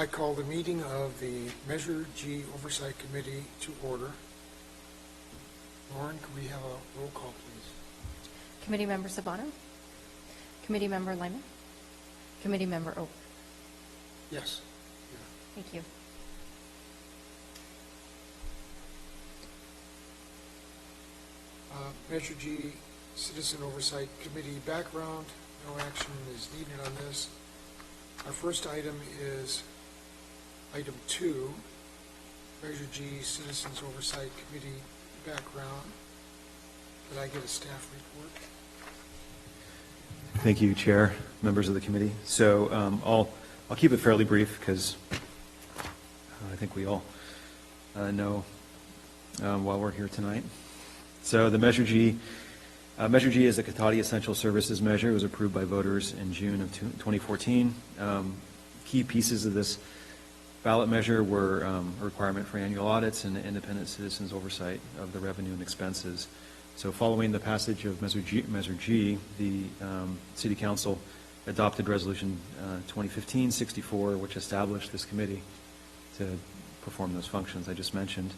I call the meeting of the Measure G Oversight Committee to order. Lauren, could we have a roll call, please? Committee Member Sabano? Committee Member Lyman? Committee Member Oak? Yes. Thank you. Measure G Citizen Oversight Committee background. No action is needed on this. Our first item is item 2, Measure G Citizens Oversight Committee background. Did I get a staff report? Thank you, Chair, members of the committee. So I'll keep it fairly brief because I think we all know why we're here tonight. So the Measure G is a Katati Essential Services measure. It was approved by voters in June of 2014. Key pieces of this ballot measure were a requirement for annual audits and independent citizens' oversight of the revenue and expenses. So following the passage of Measure G, the City Council adopted Resolution 2015-64, which established this committee to perform those functions I just mentioned.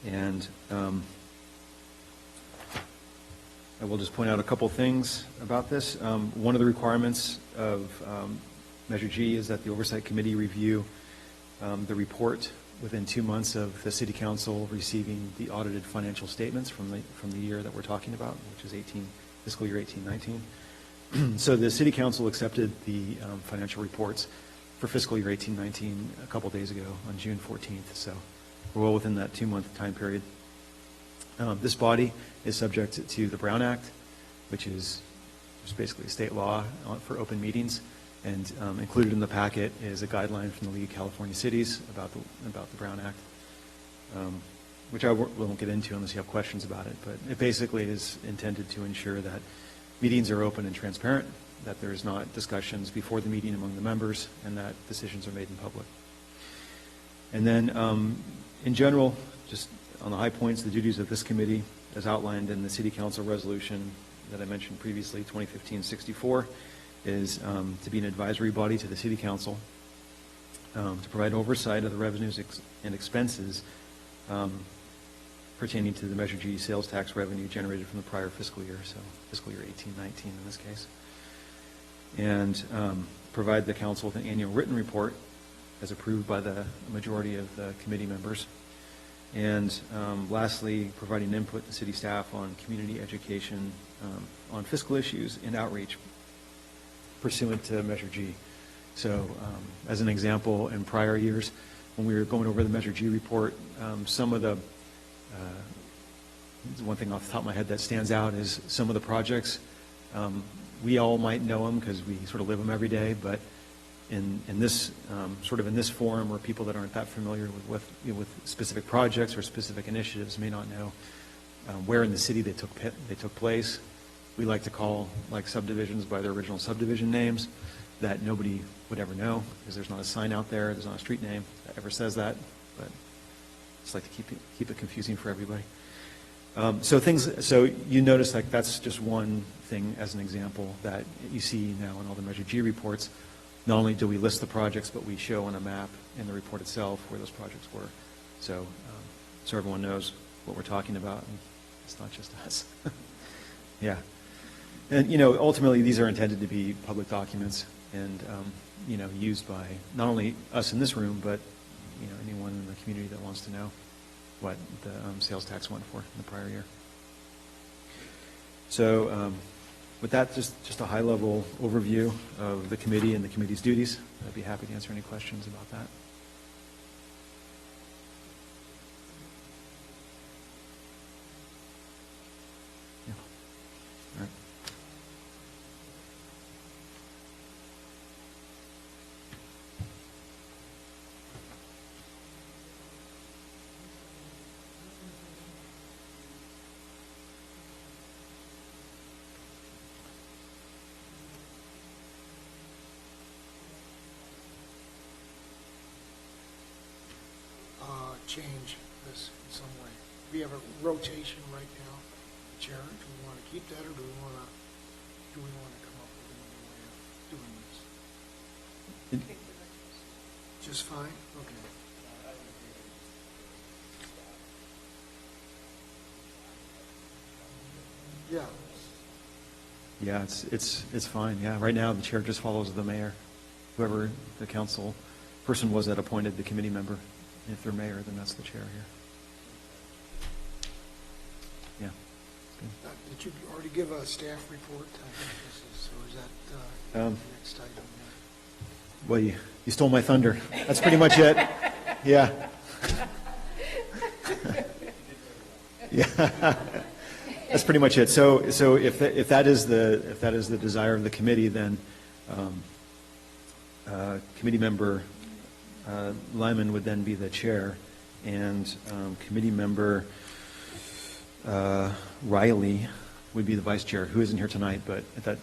And I will just point out a couple things about this. One of the requirements of Measure G is that the Oversight Committee review the report within 2 months of the City Council receiving the audited financial statements from the year that we're talking about, which is fiscal year 18-19. So the City Council accepted the financial reports for fiscal year 18-19 a couple days ago on June 14th. So we're well within that 2-month time period. This body is subject to the Brown Act, which is just basically state law for open meetings, and included in the packet is a guideline from the League of California Cities about the Brown Act, which I won't get into unless you have questions about it, but it basically is intended to ensure that meetings are open and transparent, that there's not discussions before the meeting among the members, and that decisions are made in public. And then in general, just on the high points, the duties of this committee, as outlined in the City Council resolution that I mentioned previously, 2015-64, is to be an advisory body to the City Council, to provide oversight of the revenues and expenses pertaining to the Measure G sales tax revenue generated from the prior fiscal year, so fiscal year 18-19 in this case, and provide the Council with an annual written report as approved by the majority of the committee members. And lastly, providing input to city staff on community education on fiscal issues and outreach pursuant to Measure G. So as an example, in prior years, when we were going over the Measure G report, some of the, one thing off the top of my head that stands out is some of the projects, we all might know them because we sort of live them every day, but in this sort of in this forum where people that aren't that familiar with specific projects or specific initiatives may not know where in the city they took place. We like to call like subdivisions by their original subdivision names that nobody would ever know because there's not a sign out there, there's not a street name that ever says that, but just like to keep it confusing for everybody. So you notice like that's just one thing as an example that you see now in all the Measure G reports. Not only do we list the projects, but we show on a map in the report itself where those projects were. So everyone knows what we're talking about. And it's not just us. Yeah. And, ultimately these are intended to be public documents and, used by not only us in this room, but, anyone in the community that wants to know what the sales tax went for in the prior year. So with that, just a high-level overview of the committee and the committee's duties. I'd be happy to answer any questions about that. Yeah. All right. Change this in some way. We have a rotation right now. Chair, do we want to keep that, or do we want to come up with another way of doing this? just fine? Okay. Yeah, Yeah, it's fine, yeah. Right now, the chair just follows the mayor, whoever the council person was that appointed the committee member. If they're mayor, then that's the chair here. Yeah. Good. did you already give a staff report? I think this is, or is that the next item? Well, you stole my thunder. That's pretty much it. Yeah. Yeah. That's pretty much it. So if that is the desire of the committee, then committee member Lyman would then be the chair, and committee member Riley would be the vice chair, who isn't here tonight, but that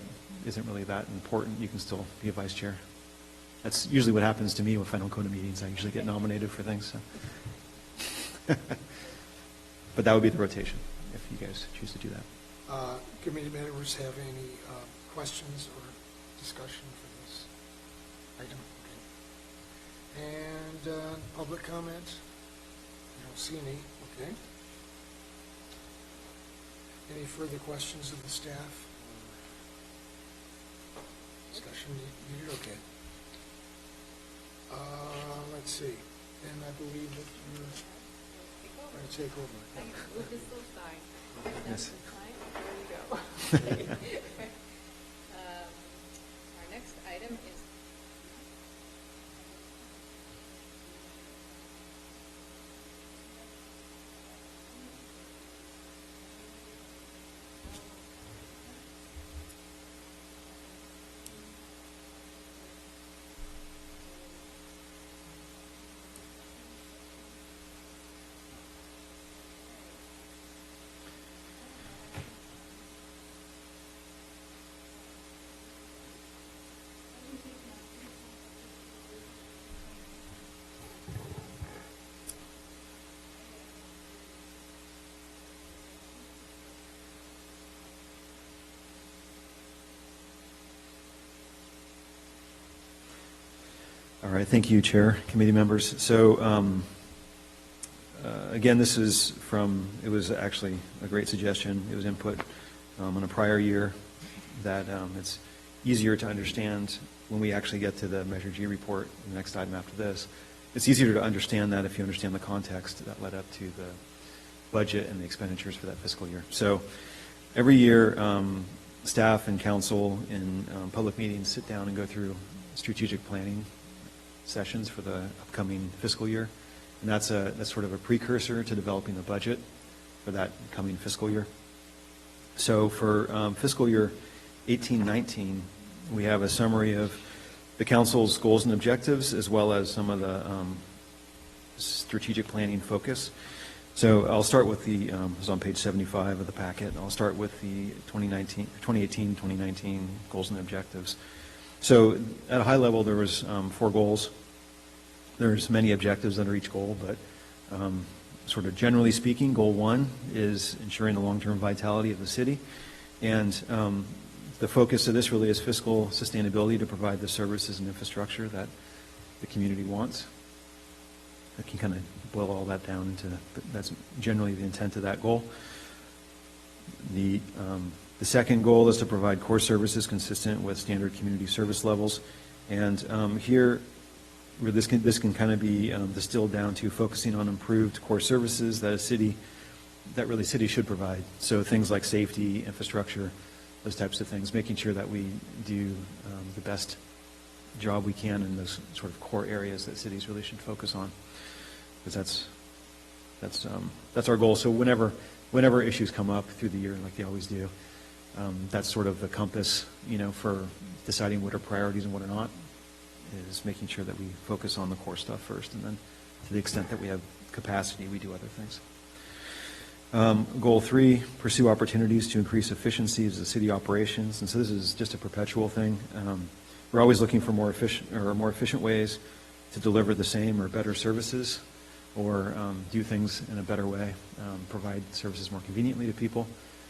isn't really that important. You can still be a vice chair. That's usually what happens to me if I don't go to meetings. I usually get nominated for things. So. But that would be the rotation, if you guys choose to do that. Committee members have any questions or discussion for this item? Okay. And public comment? I don't see any. Okay. Any further questions of the staff? Discussion needed? Okay. Let's see. And I believe that you're going to take over. Move this little sign. Yes. There you go. Our next item is All right, thank you, Chair, committee members. So, again, this is it was actually a great suggestion. It was input on a prior year that it's easier to understand when we actually get to the Measure G report, the next item after this. It's easier to understand that if you understand the context that led up to the budget and the expenditures for that fiscal year. So every year, staff and council in public meetings sit down and go through strategic planning sessions for the upcoming fiscal year, and that's sort of a precursor to developing the budget for that coming fiscal year. So for fiscal year 18-19, we have a summary of the council's goals and objectives, as well as some of the strategic planning focus. So I'll start with it's on page 75 of the packet. I'll start with the 2018-2019 goals and objectives. So at a high level, there was 4 goals. There's many objectives under each goal, but sort of generally speaking, goal 1 is ensuring the long-term vitality of the city. And the focus of this really is fiscal sustainability to provide the services and infrastructure that the community wants. I can kind of boil all that down into, that's generally the intent of that goal. The second goal is to provide core services consistent with standard community service levels. And here, where this can kind of be distilled down to focusing on improved core services that cities should provide. So things like safety, infrastructure, those types of things, making sure that we do the best job we can in those sort of core areas that cities really should focus on. Because that's our goal. So whenever issues come up through the year, like they always do, that's sort of the compass, for deciding what are priorities and what are not, is making sure that we focus on the core stuff first, and then to the extent that we have capacity, we do other things. Goal 3, pursue opportunities to increase efficiencies of city operations. And so this is just a perpetual thing. We're always looking for more efficient ways to deliver the same or better services, or do things in a better way, provide services more conveniently to people.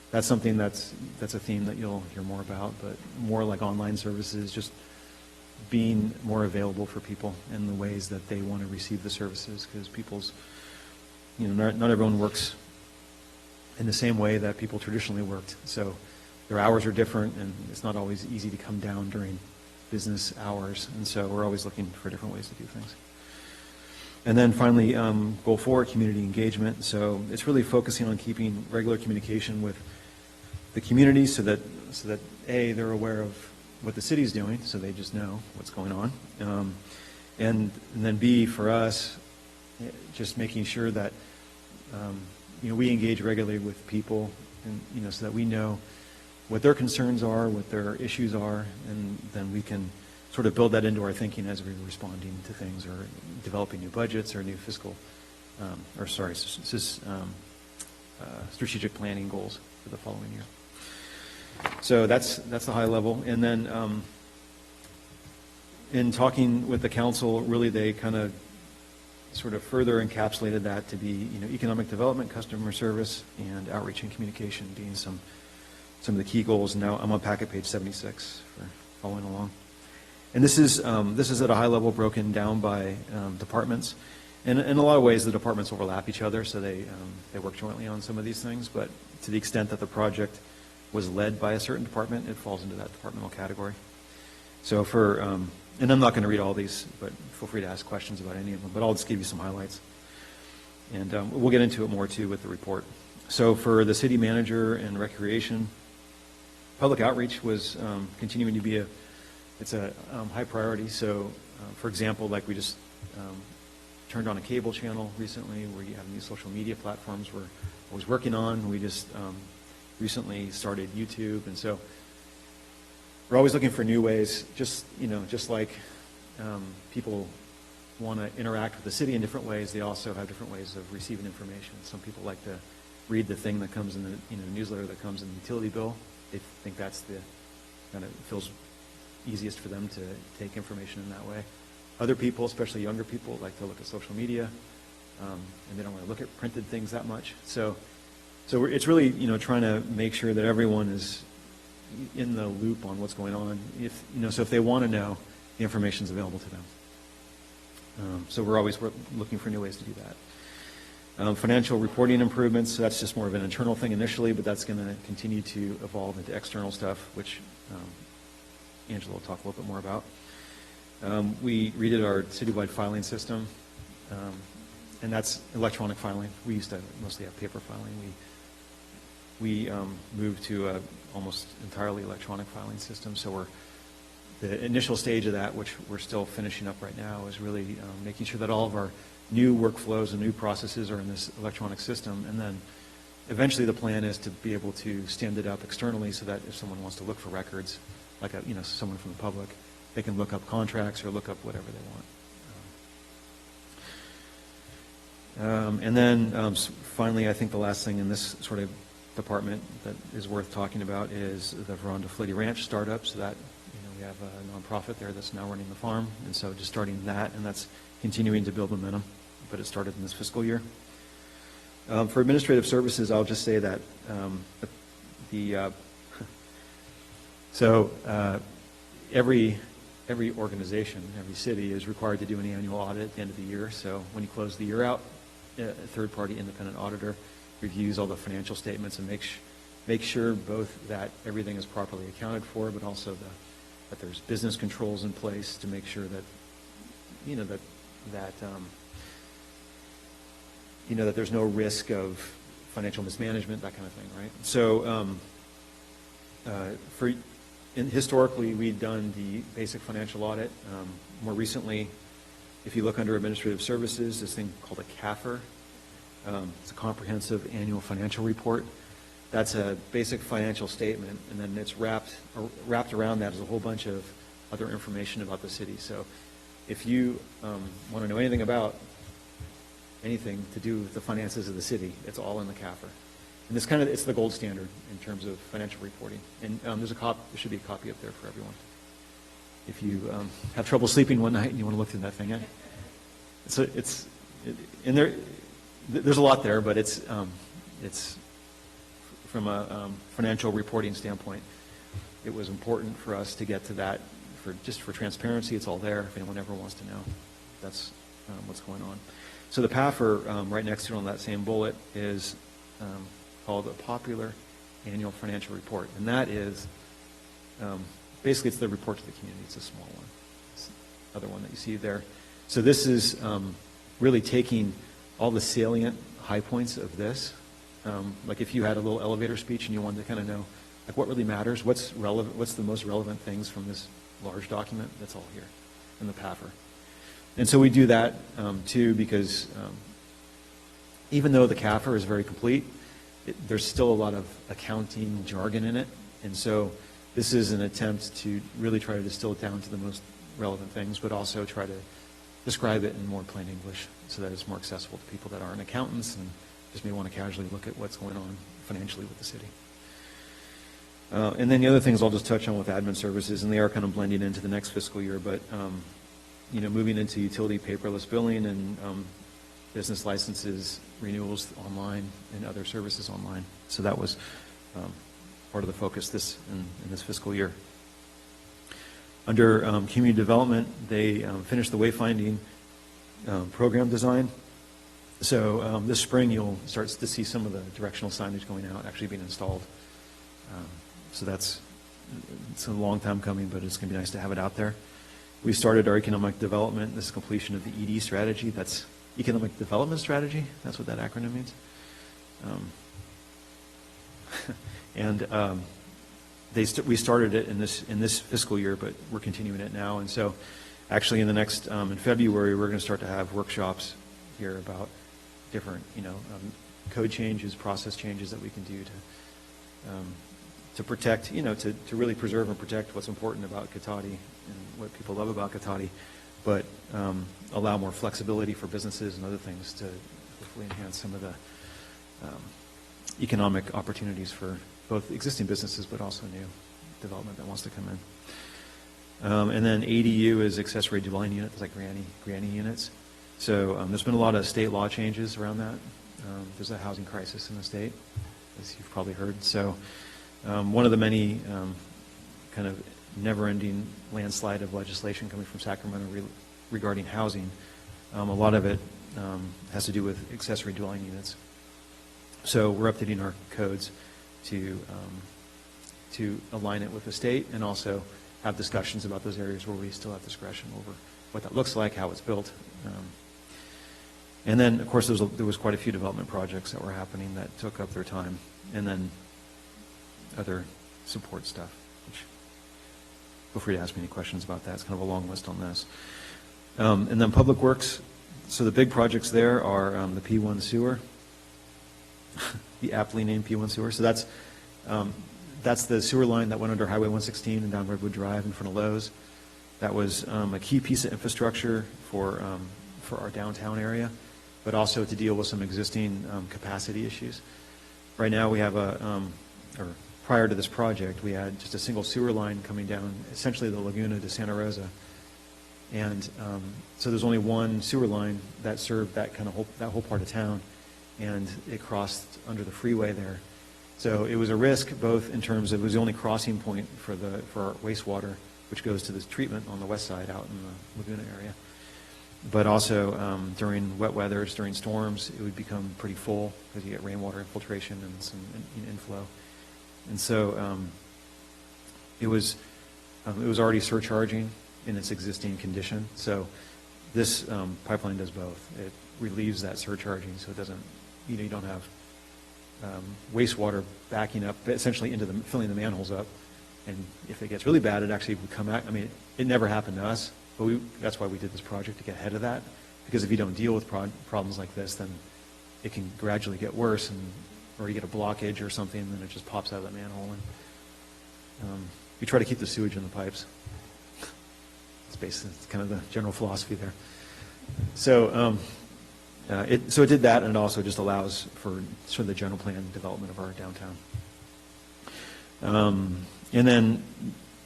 That's something that's a theme that you'll hear more about, but more like online services, just being more available for people in the ways that they want to receive the services, because people's, not everyone works in the same way that people traditionally worked. So their hours are different, and it's not always easy to come down during business hours. And so we're always looking for different ways to do things. And then finally, goal 4, community engagement. So it's really focusing on keeping regular communication with the community so that A, they're aware of what the city's doing, so they just know what's going on. And then B, for us, just making sure that, we engage regularly with people, and, so that we know what their concerns are, what their issues are, and then we can sort of build that into our thinking as we're responding to things or developing new budgets or new fiscal, strategic planning goals for the following year. So that's the high level. And then in talking with the council, really they kind of sort of further encapsulated that to be, economic development, customer service, and outreach and communication being some of the key goals. Now I'm on packet page 76 for following along. And this is at a high level broken down by departments. And in a lot of ways, the departments overlap each other, so they work jointly on some of these things. But to the extent that the project was led by a certain department, it falls into that departmental category. So and I'm not going to read all these, but feel free to ask questions about any of them. But I'll just give you some highlights. And we'll get into it more, too, with the report. So for the city manager and recreation, public outreach was continuing to be a high priority. So, for example, like we just turned on a cable channel recently where you have new social media platforms we're always working on. We just recently started YouTube, and so we're always looking for new ways, just like people want to interact with the city in different ways, they also have different ways of receiving information. Some people like to read the thing that comes in the newsletter that comes in the utility bill. They think that's the kind of feels easiest for them to take information in that way. Other people, especially younger people, like to look at social media, and they don't want to look at printed things that much. So it's really trying to make sure that everyone is in the loop on what's going on. So if they want to know, the information is available to them. So we're always looking for new ways to do that. Financial reporting improvements, so that's just more of an internal thing initially, but that's going to continue to evolve into external stuff, which Angela will talk a little bit more about. We redid our citywide filing system, and that's electronic filing. We used to mostly have paper filing. We moved to a almost entirely electronic filing system, so the initial stage of that, which we're still finishing up right now, is really making sure that all of our new workflows and new processes are in this electronic system, and then eventually the plan is to be able to stand it up externally so that if someone wants to look for records, like someone from the public, they can look up contracts or look up whatever they want. And then finally, I think the last thing in this sort of department that is worth talking about is the Veranda Flighty Ranch startup. So that we have a nonprofit there that's now running the farm, and so just starting that, and that's continuing to build momentum, but it started in this fiscal year. For administrative services, I'll just say that every organization, every city is required to do an annual audit at the end of the year. So when you close the year out, a third-party independent auditor reviews all the financial statements and make sure both that everything is properly accounted for, but also that there's business controls in place to make sure that that there's no risk of financial mismanagement, that kind of thing, right? So historically, we've done the basic financial audit. More recently, if you look under administrative services, this thing called a CAFR. It's a comprehensive annual financial report. That's a basic financial statement, and then it's wrapped around that is a whole bunch of other information about the city. So if you want to know anything about anything to do with the finances of the city, it's all in the CAFR. And it's the gold standard in terms of financial reporting. And there should be a copy up there for everyone. If you have trouble sleeping one night and you want to look through that thing, there's a lot there, but it's from a financial reporting standpoint, it was important for us to get to that just for transparency, it's all there. If anyone ever wants to know, that's what's going on. So the PAFR, right next to it on that same bullet, is called a Popular Annual Financial Report. And that is, basically it's the report to the community. It's a small one. It's the other one that you see there. So this is really taking all the salient high points of this. Like if you had a little elevator speech and you wanted to kind of know like what really matters, what's relevant, what's the most relevant things from this large document, that's all here in the PAFR. And so we do that too because even though the CAFR is very complete, there's still a lot of accounting jargon in it. And so this is an attempt to really try to distill it down to the most relevant things, but also try to describe it in more plain English so that it's more accessible to people that aren't accountants and just may want to casually look at what's going on financially with the city. And then the other things I'll just touch on with admin services, and they are kind of blending into the next fiscal year, but moving into utility paperless billing and business licenses, renewals online, and other services online. So that was part of the focus in this fiscal year. Under community development, they finished the wayfinding program design. So this spring, you'll start to see some of the directional signage going out, actually being installed. So it's a long time coming, but it's going to be nice to have it out there. We started our economic development. This is completion of the ED strategy. That's economic development strategy. That's what that acronym means. We started it in this fiscal year, but we're continuing it now. And so, actually, in the next in February, we're going to start to have workshops here about different, code changes, process changes that we can do to protect, to really preserve and protect what's important about Cotati and what people love about Cotati, but allow more flexibility for businesses and other things to hopefully enhance some of the economic opportunities for both existing businesses, but also new development that wants to come in. And then ADU is accessory dwelling unit. It's like granny units. So there's been a lot of state law changes around that. There's a housing crisis in the state, as you've probably heard. So one of the many kind of never-ending landslide of legislation coming from Sacramento regarding housing, a lot of it has to do with accessory dwelling units. So we're updating our codes to align it with the state and also have discussions about those areas where we still have discretion over what that looks like, how it's built. And then, of course, there was quite a few development projects that were happening that took up their time, and then other support stuff, which feel free to ask me any questions about that. It's kind of a long list on this. And then Public Works, so the big projects there are the P1 sewer, the aptly named P1 sewer. So that's the sewer line that went under Highway 116 and down Redwood Drive in front of Lowe's. That was a key piece of infrastructure for our downtown area, but also to deal with some existing capacity issues. Right now we have prior to this project, we had just a single sewer line coming down, essentially the Laguna to Santa Rosa. And so there's only one sewer line that served that whole part of town, and it crossed under the freeway there. So it was a risk both in terms of it was the only crossing point for our wastewater, which goes to this treatment on the west side out in the Laguna area. But also during wet weathers, during storms, it would become pretty full because you get rainwater infiltration and some inflow. And so it was already surcharging in its existing condition. So this pipeline does both. It relieves that surcharging, so it doesn't, you don't have wastewater backing up, essentially filling the manholes up. And if it gets really bad, it actually would come out. I mean, it never happened to us, but that's why we did this project, to get ahead of that. Because if you don't deal with problems like this, then it can gradually get worse, or you get a blockage or something, and then it just pops out of that manhole. And we try to keep the sewage in the pipes. It's kind of the general philosophy there. So it did that, and it also just allows for sort of the general plan development of our downtown. And then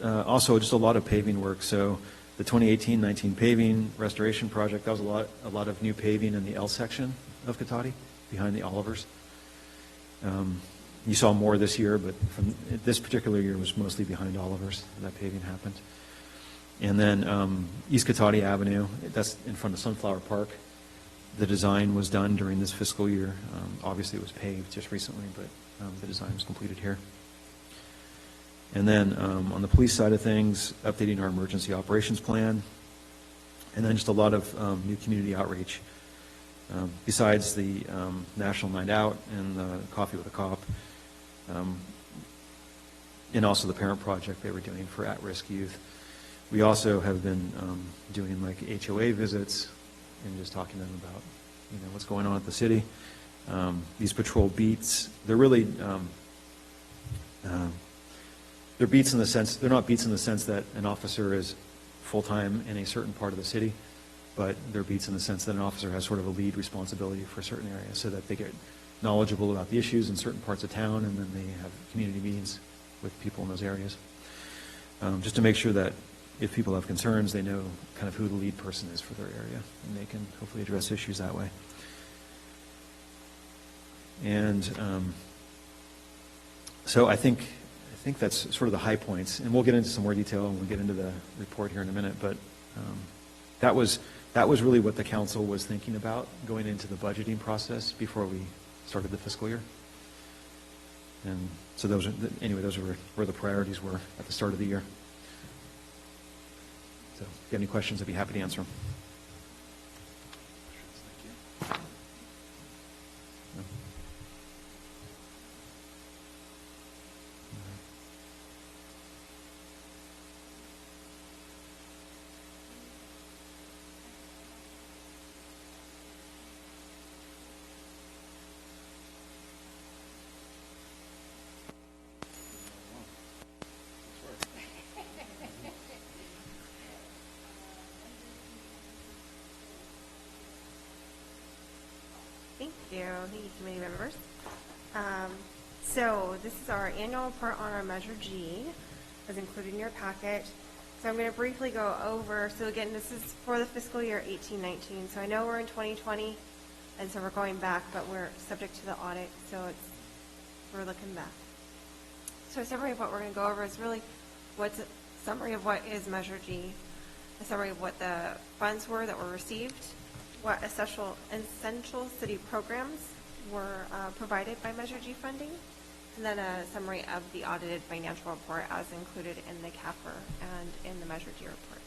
also just a lot of paving work. So the 2018-19 paving restoration project, that was a lot of new paving in the L section of Cotati, behind the Olivers. You saw more this year, but from this particular year was mostly behind Olivers that paving happened. And then East Cotati Avenue, that's in front of Sunflower Park. The design was done during this fiscal year. Obviously, it was paved just recently, but the design was completed here. And then on the police side of things, updating our emergency operations plan, and then just a lot of new community outreach. Besides the National Night Out and the Coffee with a Cop, and also the Parent Project they were doing for at-risk youth. We also have been doing like HOA visits and just talking to them about, what's going on at the city. These patrol beats, they're really, they're beats in the sense, they're not beats in the sense that an officer is full-time in a certain part of the city, but they're beats in the sense that an officer has sort of a lead responsibility for a certain area so that they get knowledgeable about the issues in certain parts of town, and then they have community meetings with people in those areas. Just to make sure that if people have concerns, they know kind of who the lead person is for their area, and they can hopefully address issues that way. And so I think that's sort of the high points, and we'll get into some more detail when we get into the report here in a minute, but that was really what the council was thinking about going into the budgeting process before we started the fiscal year. And so those are where the priorities were at the start of the year. So if you have any questions, I'd be happy to answer them. No? Thank you, committee members. So this is our annual report on our Measure G, as included in your packet. So I'm going to briefly go over, so again, this is for the fiscal year 18-19. So I know we're in 2020, and so we're going back, but we're subject to the audit, so we're looking back. So a summary of what we're going to go over is really what's a summary of what is Measure G, a summary of what the funds were that were received, what essential city programs were provided by Measure G funding, and then a summary of the audited financial report as included in the CAFR and in the Measure G report.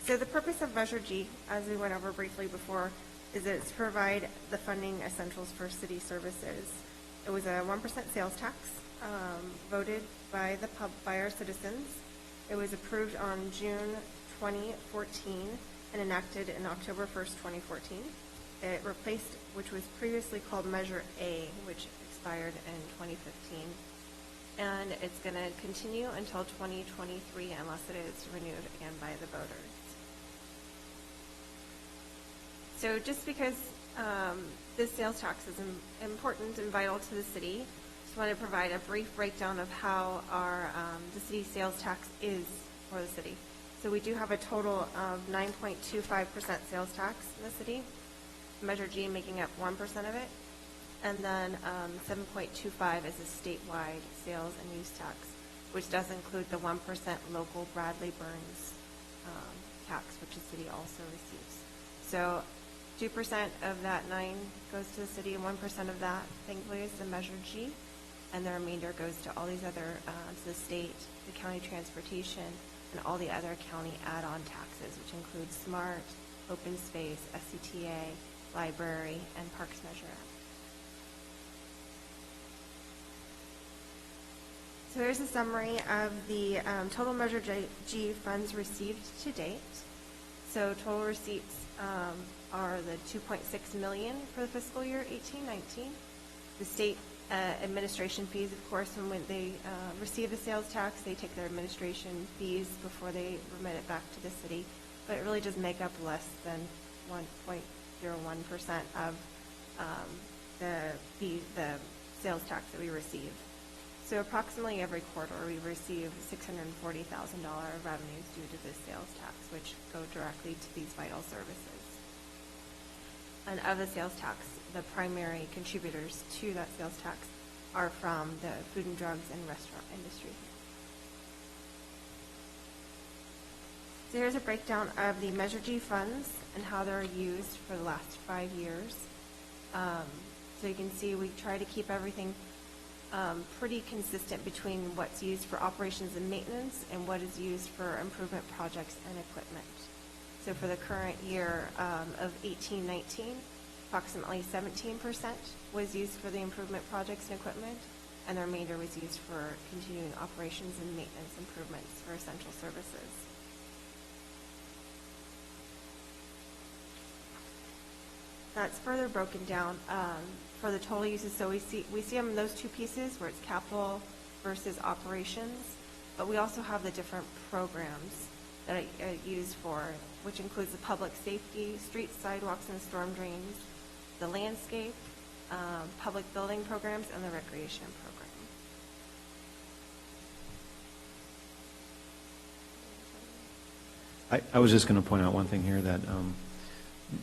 So the purpose of Measure G, as we went over briefly before, is that it's to provide the funding essentials for city services. It was a 1% sales tax voted by our citizens. It was approved on June 2014 and enacted in October 1st, 2014. It replaced, which was previously called Measure A, which expired in 2015. And it's going to continue until 2023 unless it is renewed again by the voters. So just because this sales tax is important and vital to the city, just want to provide a brief breakdown of how the city sales tax is for the city. So we do have a total of 9.25% sales tax in the city, Measure G making up 1% of it, and then 7.25 is a statewide sales and use tax, which does include the 1% local Bradley Burns tax, which the city also receives. So 2% of that 9 goes to the city, and 1% of that, thankfully, is the Measure G, and the remainder goes to all these other, to the state, the county transportation, and all the other county add-on taxes, which include SMART, Open Space, SCTA, Library, and Parks Measure Act. So here's a summary of the total Measure G funds received to date. So total receipts are the $2.6 million for the fiscal year 18-19. The state administration fees, of course, when they receive the sales tax, they take their administration fees before they remit it back to the city, but it really does make up less than 1.01% of the sales tax that we receive. So approximately every quarter we receive $640,000 of revenues due to this sales tax, which go directly to these vital services. And of the sales tax, the primary contributors to that sales tax are from the food and drugs and restaurant industry. So here's a breakdown of the Measure G funds and how they're used for the last 5 years. So you can see we try to keep everything pretty consistent between what's used for operations and maintenance and what is used for improvement projects and equipment. So for the current year of 18-19, approximately 17% was used for the improvement projects and equipment, and the remainder was used for continuing operations and maintenance improvements for essential services. That's further broken down for the total uses. So we see them in those two pieces where it's capital versus operations, but we also have the different programs that are used for, which includes the public safety, streets, sidewalks, and storm drains, the landscape, public building programs, and the recreation program. I was just going to point out one thing here that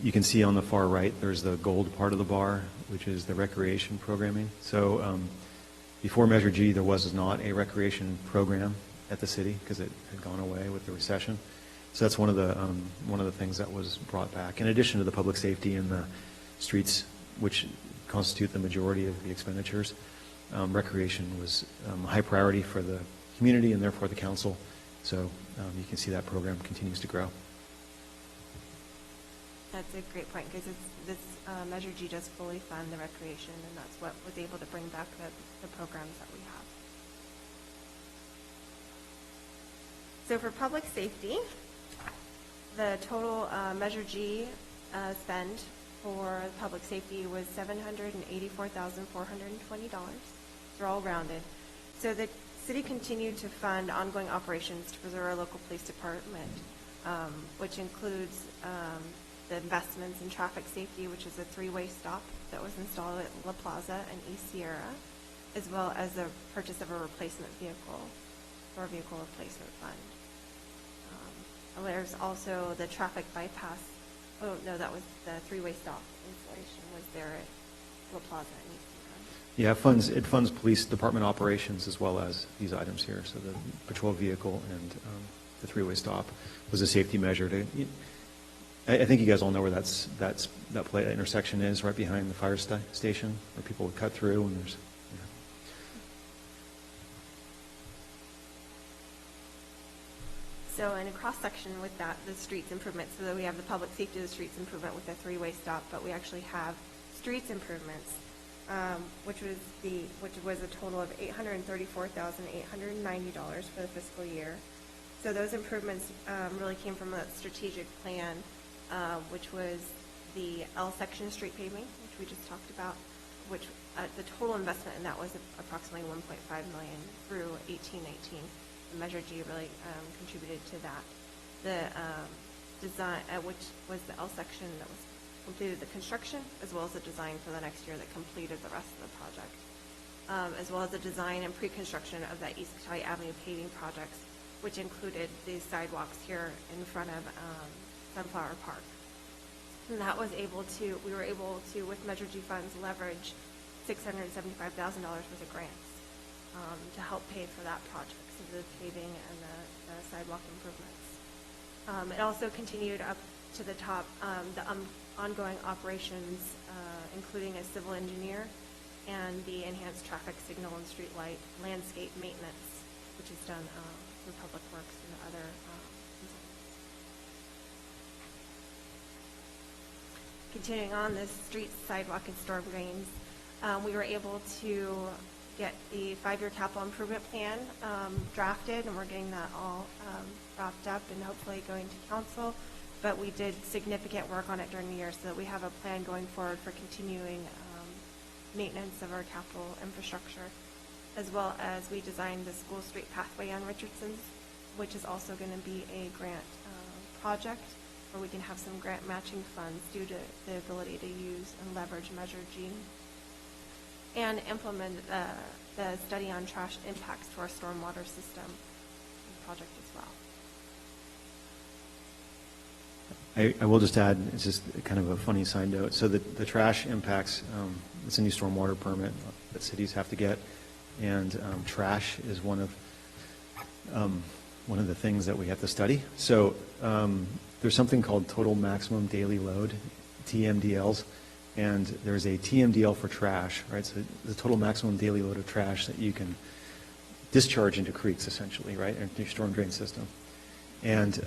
you can see on the far right, there's the gold part of the bar, which is the recreation programming. So before Measure G, there was not a recreation program at the city because it had gone away with the recession. So that's one of the things that was brought back. In addition to the public safety and the streets, which constitute the majority of the expenditures, recreation was a high priority for the community and therefore the council. So you can see that program continues to grow. That's a great point, because this Measure G does fully fund the recreation, and that's what was able to bring back the programs that we have. So for public safety, the total Measure G spend for public safety was $784,420. They're all rounded. So the city continued to fund ongoing operations to preserve our local police department, which includes the investments in traffic safety, which is a 3-way stop that was installed at La Plaza and East Sierra, as well as the purchase of a replacement vehicle for a vehicle replacement fund. And there's also the traffic bypass. Oh, no, that was the 3-way stop installation was there at La Plaza and East Sierra. Yeah, it funds police department operations as well as these items here. So the patrol vehicle and the 3-way stop was a safety measure to. I think you guys all know where that intersection is, right behind the fire station, where people would cut through, and there's. So in a cross-section with that, the streets improvement, so that we have the public safety, the streets improvement with the 3-way stop, but we actually have streets improvements, which was a total of $834,890 for the fiscal year. So those improvements really came from a strategic plan, which was the L section street paving, which we just talked about, which the total investment in that was approximately $1.5 million through 18-19. The Measure G really contributed to that. The design, which was the L section that was completed the construction, as well as the design for the next year that completed the rest of the project, as well as the design and pre-construction of that East Cali Avenue paving projects, which included the sidewalks here in front of Sunflower Park. And that was we were able to, with Measure G funds, leverage $675,000 worth of grants to help pay for that project, so the paving and the sidewalk improvements. It also continued up to the top, the ongoing operations, including a civil engineer and the enhanced traffic signal and street light landscape maintenance, which is done through Public Works and other consultants. Continuing on this streets, sidewalk, and storm drains, we were able to get the 5-year capital improvement plan drafted, and we're getting that all wrapped up and hopefully going to council. But we did significant work on it during the year so that we have a plan going forward for continuing maintenance of our capital infrastructure, as well as we designed the school street pathway on Richardson's, which is also going to be a grant project where we can have some grant matching funds due to the ability to use and leverage Measure G, and implement the study on trash impacts to our stormwater system project as well. I will just add, it's just kind of a funny side note. So the trash impacts, it's a new stormwater permit that cities have to get, and trash is one of one of the things that we have to study. So there's something called total maximum daily load, TMDLs, and there's a TMDL for trash, right? So the total maximum daily load of trash that you can discharge into creeks, essentially, right, into your storm drain system. And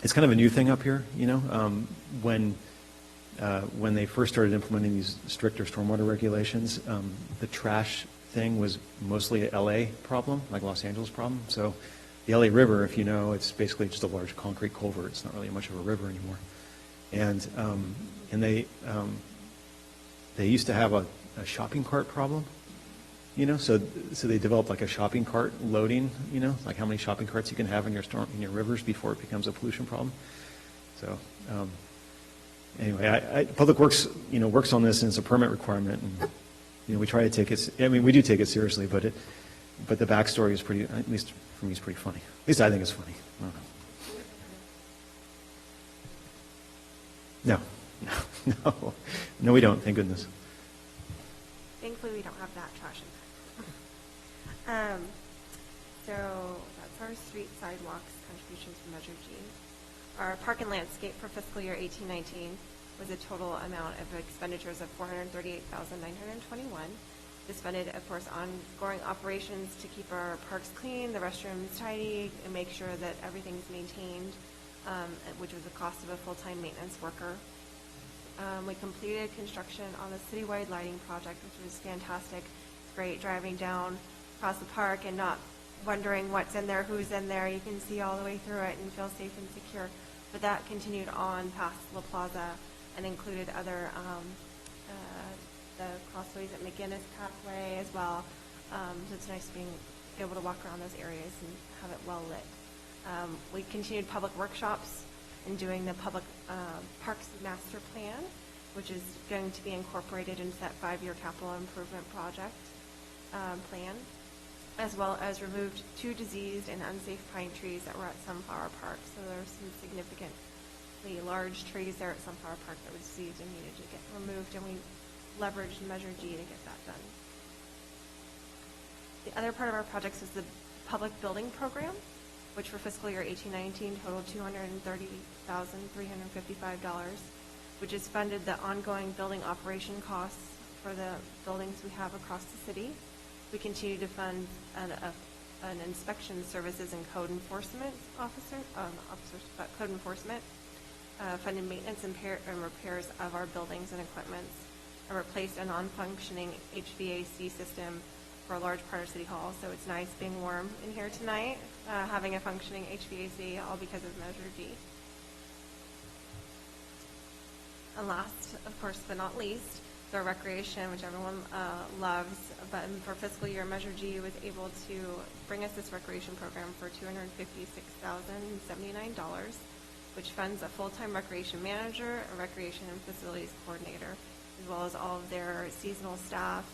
it's kind of a new thing up here, you know. When they first started implementing these stricter stormwater regulations, the trash thing was mostly a LA problem, like Los Angeles problem. So the LA River, if you know, it's basically just a large concrete culvert. It's not really much of a river anymore. And they used to have a shopping cart problem, you know. So they developed like a shopping cart loading, you know, like how many shopping carts you can have in your rivers before it becomes a pollution problem. So anyway, Public Works, you know, works on this, and it's a permit requirement, and you know, we try to take it. I mean, we do take it seriously, but the backstory is pretty, at least for me, is pretty funny. At least I think it's funny. I don't know. No, we don't. Thank goodness. Thankfully, we don't have that trash impact. So that's our street sidewalks contributions from Measure G. Our park and landscape for fiscal year 18-19 was a total amount of expenditures of $438,921. This funded, of course, ongoing operations to keep our parks clean, the restrooms tidy, and make sure that everything's maintained, which was the cost of a full-time maintenance worker. We completed construction on the citywide lighting project, which was fantastic. It's great driving down across the park and not wondering what's in there, who's in there. You can see all the way through it and feel safe and secure. But that continued on past La Plaza and included other, the crossways at McGinnis Pathway as well. So it's nice being able to walk around those areas and have it well lit. We continued public workshops and doing the public parks master plan, which is going to be incorporated into that 5-year capital improvement project plan, as well as removed 2 diseased and unsafe pine trees that were at Sunflower Park. So there are some significantly large trees there at Sunflower Park that were diseased and needed to get removed, and we leveraged Measure G to get that done. The other part of our projects is the public building program, which for fiscal year 18-19 totaled $230,355, which has funded the ongoing building operation costs for the buildings we have across the city. We continue to fund an inspection services and code enforcement code enforcement, funded maintenance and repairs of our buildings and equipment, and replaced a non-functioning HVAC system for a large part of City Hall. So it's nice being warm in here tonight, having a functioning HVAC, all because of Measure G. And last, of course, but not least, the recreation, which everyone loves. But for fiscal year, Measure G was able to bring us this recreation program for $256,079, which funds a full-time recreation manager, a recreation and facilities coordinator, as well as all of their seasonal staff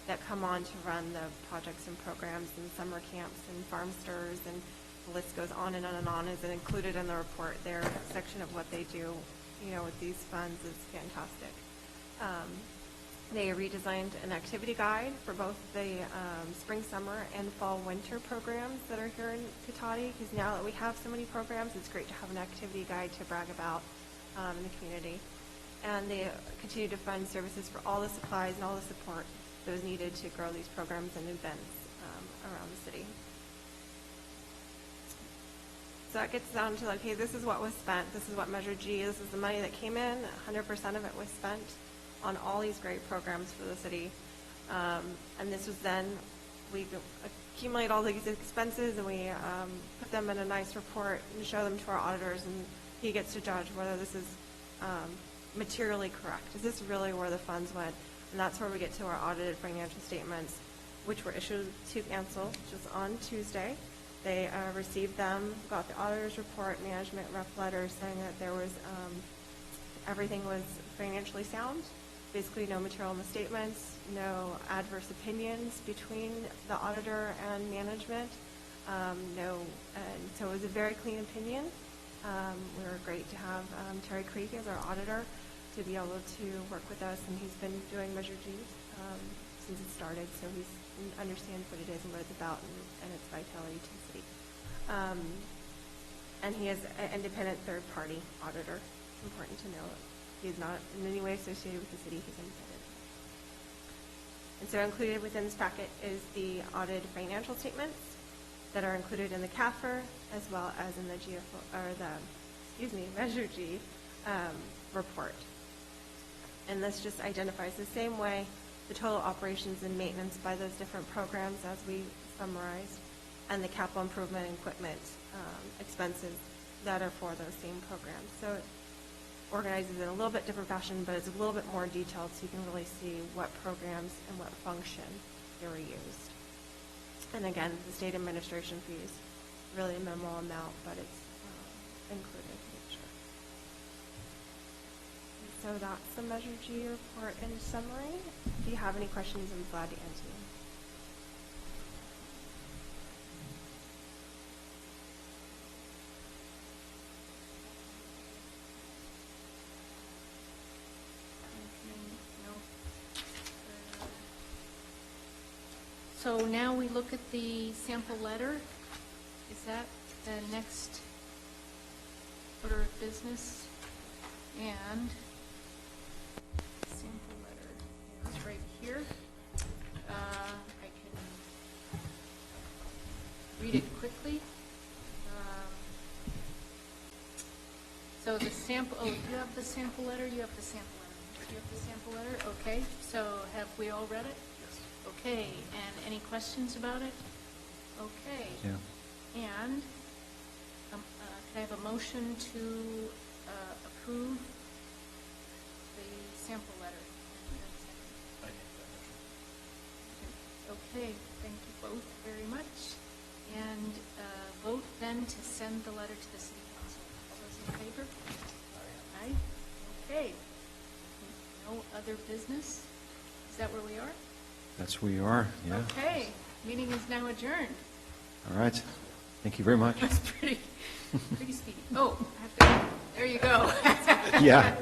that come on to run the projects and programs and summer camps and farm stirs, and the list goes on and on and on. Is included in the report. Their section of what they do, you know, with these funds is fantastic. They redesigned an activity guide for both the spring, summer, and fall, winter programs that are here in Cotati, because now that we have so many programs, it's great to have an activity guide to brag about in the community. And they continue to fund services for all the supplies and all the support that was needed to grow these programs and events around the city. So that gets down to, okay, this is what was spent. This is what Measure G, this is the money that came in. 100% of it was spent on all these great programs for the city. And this was then, we accumulate all these expenses and we put them in a nice report and show them to our auditors, and he gets to judge whether this is materially correct. Is this really where the funds went? And that's where we get to our audited financial statements, which were issued to council just on Tuesday. They received them, got the auditor's report, management rep letter saying that there was, everything was financially sound. Basically no material misstatements, no adverse opinions between the auditor and management. So it was a very clean opinion. We were great to have Terry Creek as our auditor to be able to work with us, and he's been doing Measure G since it started, so he understands what it is and what it's about and its vitality to the city. And he is an independent third-party auditor. It's important to note. He is not in any way associated with the city. He's independent. And so included within this packet is the audited financial statements that are included in the CAFR as well as in the Measure G report. And this just identifies the same way the total operations and maintenance by those different programs as we summarized, and the capital improvement and equipment expenses that are for those same programs. So it organizes in a little bit different fashion, but it's a little bit more detailed so you can really see what programs and what function they were used. And again, the state administration fees, really a minimal amount, but it's included to make sure. And so that's the Measure G report in summary. If you have any questions, I'm glad to answer them. So now we look at the sample letter. Is that the next order of business? And sample letter is right here. I can read it quickly. So the sample, oh, you have the sample letter? You have the sample letter. You have the sample letter? Okay. So have we all read it? Okay, and any questions about it? Okay. Yeah. And can I have a motion to approve the sample letter? Okay, thank you both very much. And vote then to send the letter to the city council. All those in favor? Aye. Okay. No other business? Is that where we are? That's where you are, yeah. Okay, meeting is now adjourned. All right. Thank you very much. That's pretty speedy. Oh, I have to, there you go. Yeah.